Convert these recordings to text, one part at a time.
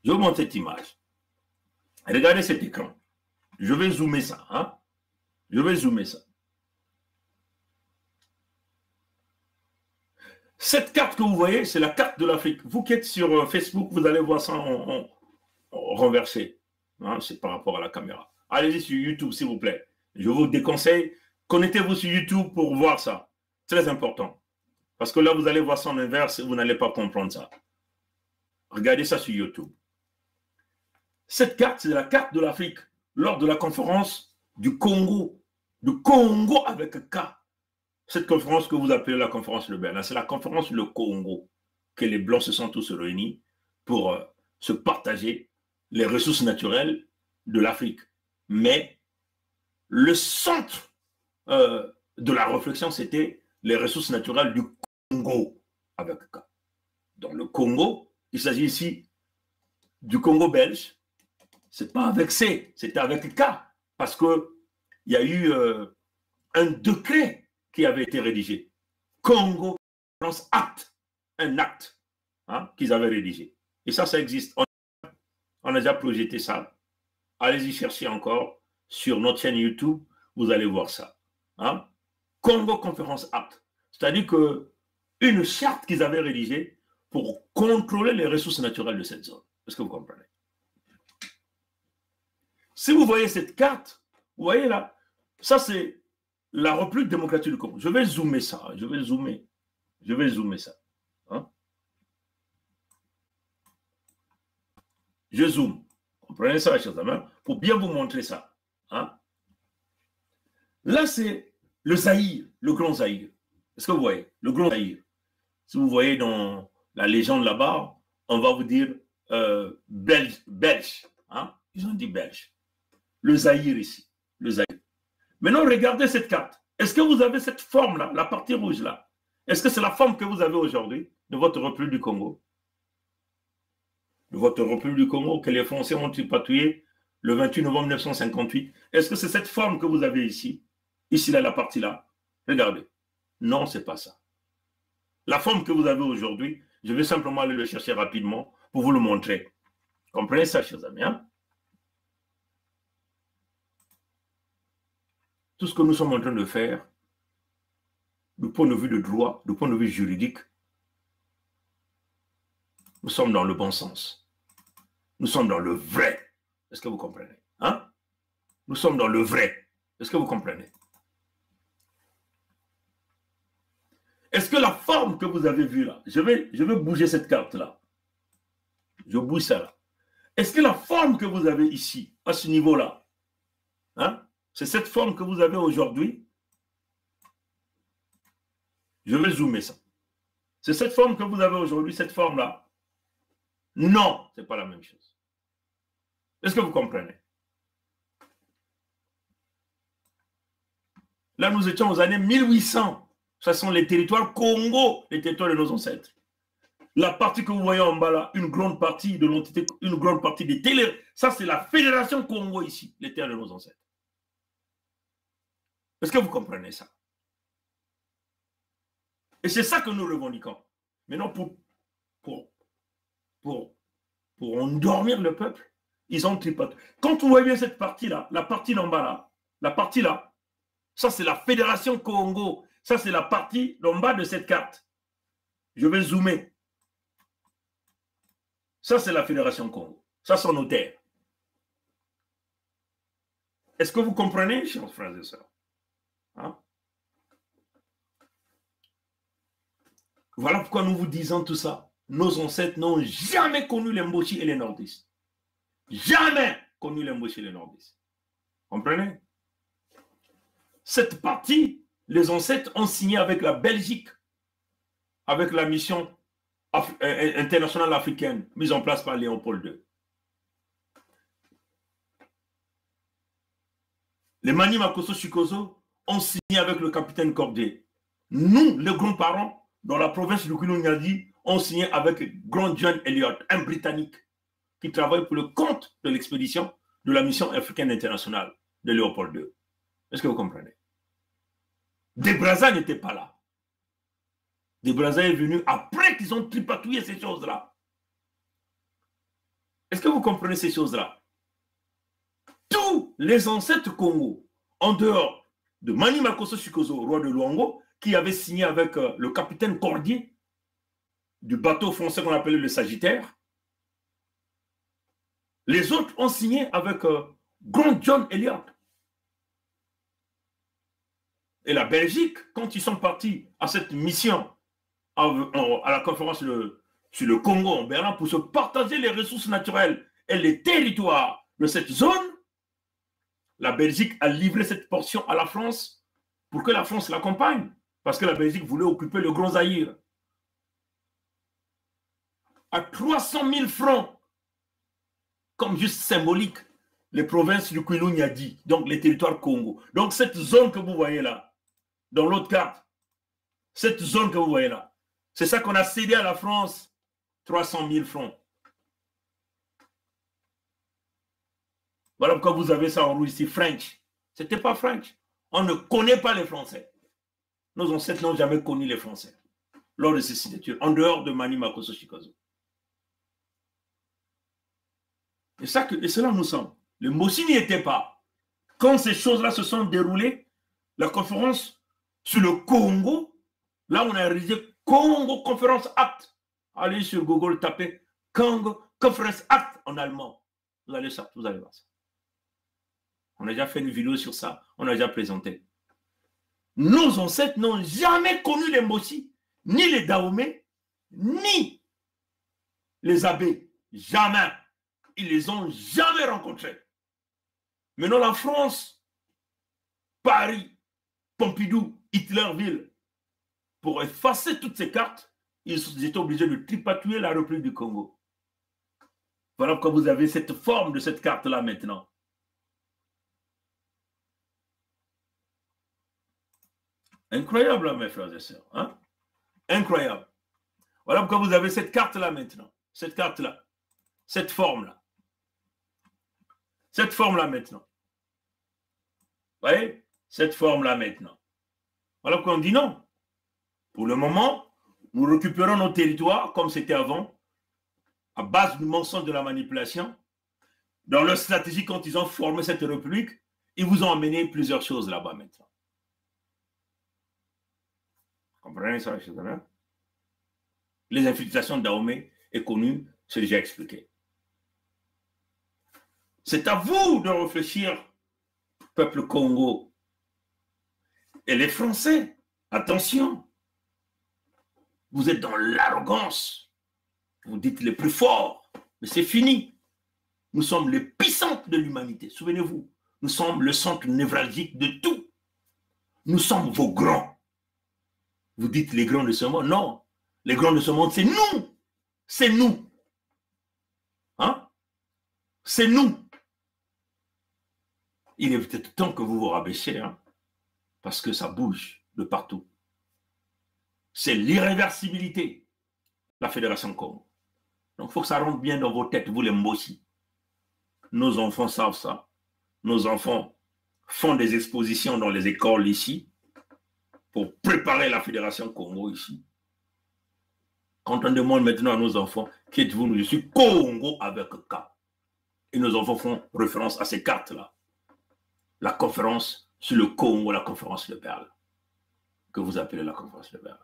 Je vous montre cette image. Regardez cet écran. Je vais zoomer ça. Hein? Je vais zoomer ça. Cette carte que vous voyez, c'est la carte de l'Afrique. Vous qui êtes sur Facebook, vous allez voir ça en renversé. Hein? C'est par rapport à la caméra. Allez-y sur YouTube, s'il vous plaît. Je vous déconseille, connectez-vous sur YouTube pour voir ça. Très important. Parce que là, vous allez voir ça en inverse et vous n'allez pas comprendre ça. Regardez ça sur YouTube. Cette carte, c'est la carte de l'Afrique lors de la conférence du Congo. Du Congo avec K. Cette conférence que vous appelez la conférence de Berlin, c'est la conférence le Congo, que les Blancs se sont tous réunis pour se partager les ressources naturelles de l'Afrique. Mais le centre de la réflexion, c'était les ressources naturelles du Congo avec K. Dans le Congo, il s'agit ici du Congo belge. Ce n'est pas avec C, c'était avec K. Parce qu'il y a eu un décret qui avait été rédigé. Congo Acte, un acte hein, qu'ils avaient rédigé. Et ça existe. On a déjà projeté ça. Allez-y chercher encore sur notre chaîne YouTube, vous allez voir ça. Hein? Congo Conférence Acte. C'est-à-dire qu'une charte qu'ils avaient rédigée pour contrôler les ressources naturelles de cette zone. Est-ce que vous comprenez? Si vous voyez cette carte, vous voyez là, ça c'est la République démocratique du Congo. Je vais zoomer ça. Je vais zoomer ça. Hein? Je zoome. Comprenez ça, chers amis, pour bien vous montrer ça. Hein? Là, c'est le Zaïre, le grand Zaïre. Est-ce que vous voyez? Le grand Zaïre. Si vous voyez dans la légende là-bas, on va vous dire belge. Hein? Ils ont dit belge. Le Zaïre ici. Le Zaïre. Maintenant, regardez cette carte. Est-ce que vous avez cette forme-là, la partie rouge là? Est-ce que c'est la forme que vous avez aujourd'hui de votre République du Congo? De votre République du Congo que les Français ont tripatouillé le 28 novembre 1958. Est-ce que c'est cette forme que vous avez ici? Ici, là, la partie là. Regardez. Non, ce n'est pas ça. La forme que vous avez aujourd'hui, je vais simplement aller le chercher rapidement pour vous le montrer. Comprenez ça, chers amis, hein? Tout ce que nous sommes en train de faire, du point de vue de droit, du point de vue juridique, nous sommes dans le bon sens. Nous sommes dans le vrai. Est-ce que vous comprenez? Hein? Nous sommes dans le vrai. Est-ce que vous comprenez? Est-ce que la forme que vous avez vue là, je vais bouger cette carte-là. Je bouge ça là. Est-ce que la forme que vous avez ici, à ce niveau-là, hein, c'est cette forme que vous avez aujourd'hui? Je vais zoomer ça. C'est cette forme que vous avez aujourd'hui, cette forme-là? Non, ce n'est pas la même chose. Est-ce que vous comprenez? Là, nous étions aux années 1800. Ce sont les territoires Congo, les territoires de nos ancêtres. La partie que vous voyez en bas là, une grande partie de l'entité, une grande partie des télé, ça c'est la Fédération Congo ici, les terres de nos ancêtres. Est-ce que vous comprenez ça? Et c'est ça que nous revendiquons. Maintenant, pour endormir le peuple, ils ont tripoté. Quand vous voyez bien cette partie-là, la partie d'en bas là, la partie là, ça c'est la Fédération Congo. Ça c'est la partie d'en bas de cette carte. Je vais zoomer. Ça c'est la Fédération Congo. Ça sont nos terres. Est-ce que vous comprenez, chers frères et sœurs? Hein? Voilà pourquoi nous vous disons tout ça. Nos ancêtres n'ont jamais connu les Mboshi et les Nordistes. Jamais connu les Mboshi et les Nordistes. Comprenez? Cette partie, les ancêtres ont signé avec la Belgique, avec la mission internationale africaine mise en place par Léopold II. Les Mani Makosso Chikoso ont signé avec le capitaine Cordier. Nous, les grands-parents, dans la province du Kounou-Nyadi, ont signé avec Grand John Elliott, un Britannique, qui travaille pour le compte de l'expédition de la mission africaine internationale de Léopold II. Est-ce que vous comprenez? Des Brazza n'était pas là. Des Brazza est venu après qu'ils ont tripatouillé ces choses-là. Est-ce que vous comprenez ces choses-là? Tous les ancêtres Congo, en dehors de Mani Makosso Chikozo, roi de Luango, qui avait signé avec le capitaine Cordier du bateau français qu'on appelait le Sagittaire, les autres ont signé avec Grand John Elliott. Et la Belgique, quand ils sont partis à cette mission à la conférence sur le Congo en Berlin pour se partager les ressources naturelles et les territoires de cette zone, la Belgique a livré cette portion à la France pour que la France l'accompagne, parce que la Belgique voulait occuper le Grand Zaïre. À 300 000 francs, comme juste symbolique, les provinces du Kwilu-Nyadi, donc les territoires Congo. Donc cette zone que vous voyez là, dans l'autre carte, cette zone que vous voyez là, c'est ça qu'on a cédé à la France, 300 000 francs. Voilà pourquoi vous avez ça en rouge ici, French. Ce n'était pas French. On ne connaît pas les Français. Nos ancêtres n'ont jamais connu les Français lors de ces signatures, en dehors de Mani Makosso Chikozo. Et cela nous semble. Le Mossi n'y était pas. Quand ces choses-là se sont déroulées, la conférence sur le Congo, là on a réalisé Congo Conférence Act. Allez sur Google, tapez Congo Conference Act en allemand. Vous allez voir ça. On a déjà fait une vidéo sur ça, on a déjà présenté. Nos ancêtres n'ont jamais connu les Mossi, ni les Dahomey, ni les abbés. Jamais. Ils les ont jamais rencontrés. Maintenant, la France, Paris, Pompidou, Hitlerville, pour effacer toutes ces cartes, ils étaient obligés de tripatouiller la République du Congo. Voilà pourquoi vous avez cette forme de cette carte-là maintenant. Incroyable, hein, mes frères et sœurs. Hein? Incroyable. Voilà pourquoi vous avez cette carte-là maintenant. Cette carte-là. Cette forme-là. Cette forme-là maintenant. Vous voyez? Cette forme-là maintenant. Voilà pourquoi on dit non. Pour le moment, nous récupérons nos territoires comme c'était avant, à base du mensonge de la manipulation. Dans leur stratégie, quand ils ont formé cette république, ils vous ont amené plusieurs choses là-bas maintenant. Vous comprenez ça, etc. Les infiltrations de Dahomey est connue, c'est déjà expliqué. C'est à vous de réfléchir, peuple Congo. Et les Français, attention, vous êtes dans l'arrogance. Vous dites les plus forts, mais c'est fini. Nous sommes les puissantes de l'humanité. Souvenez-vous, nous sommes le centre névralgique de tout. Nous sommes vos grands. Vous dites les grands de ce monde. Non, les grands de ce monde, c'est nous. C'est nous. Hein? C'est nous. Il est peut-être temps que vous vous rabaissiez, hein, parce que ça bouge de partout. C'est l'irréversibilité, la Fédération Congo. Donc, il faut que ça rentre bien dans vos têtes, vous les Mossi. Nos enfants savent ça. Nos enfants font des expositions dans les écoles ici pour préparer la Fédération Congo ici. Quand on demande maintenant à nos enfants, qui êtes-vous? Je suis Congo avec K. Et nos enfants font référence à ces cartes-là. La conférence sur le Congo, la conférence de Berlin, que vous appelez la conférence de Berlin.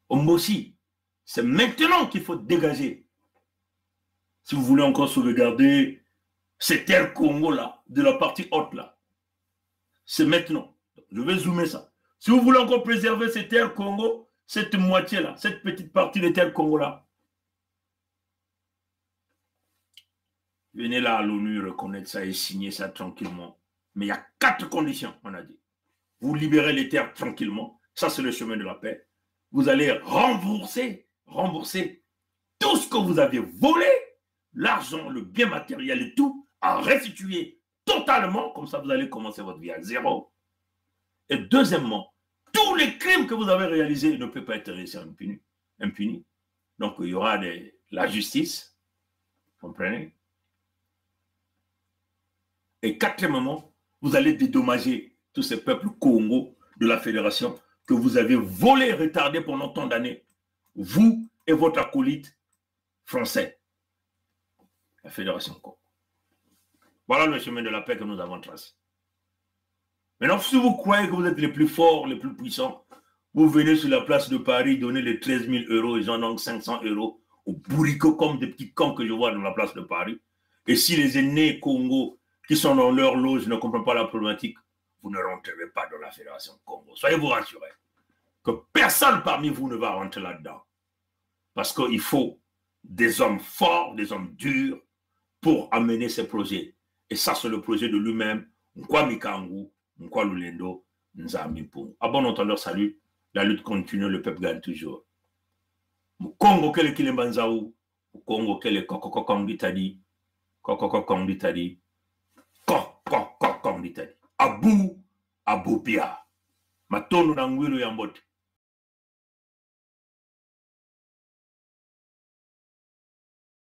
Au Mossi, c'est maintenant qu'il faut dégager. Si vous voulez encore sauvegarder ces terres Congo-là, de la partie haute là, c'est maintenant. Je vais zoomer ça. Si vous voulez encore préserver ces terres Congo, cette moitié-là, cette petite partie des terres Congo-là, venez là à l'ONU reconnaître ça et signer ça tranquillement. Mais il y a 4 conditions, on a dit. Vous libérez les terres tranquillement. Ça, c'est le chemin de la paix. Vous allez rembourser tout ce que vous avez volé, l'argent, le bien matériel et tout, à restituer totalement. Comme ça, vous allez commencer votre vie à zéro. Et deuxièmement, tous les crimes que vous avez réalisés ne peuvent pas être laissés impunis. Donc, il y aura la justice. Vous comprenez? Et quatrièmement, vous allez dédommager tous ces peuples Congo de la Fédération que vous avez volé, retardé pendant tant d'années, vous et votre acolyte français. la Fédération Congo. Voilà le chemin de la paix que nous avons tracé. Maintenant, si vous croyez que vous êtes les plus forts, les plus puissants, vous venez sur la place de Paris donner les 13 000 euros, ils en ont 500 euros aux bourricots comme des petits cons que je vois dans la place de Paris. Et si les aînés Congo qui sont dans leur loge ne comprennent pas la problématique, vous ne rentrerez pas dans la Fédération Congo. Soyez-vous rassurés que personne parmi vous ne va rentrer là-dedans. Parce qu'il faut des hommes forts, des hommes durs pour amener ces projets. Et ça, c'est le projet de lui-même. Nkwa Mikangu, Nkwa Lulendo, Nzambi Mpungu. À bon entendeur, salut. La lutte continue, le peuple gagne toujours. Congo, quel est Kilembanzaou? Congo, quel est Kokokokong d'Italie? Kokokokong d'Italie. Kokokokong d'Italie. Abou Bia. Matono Nangwilo Yambote.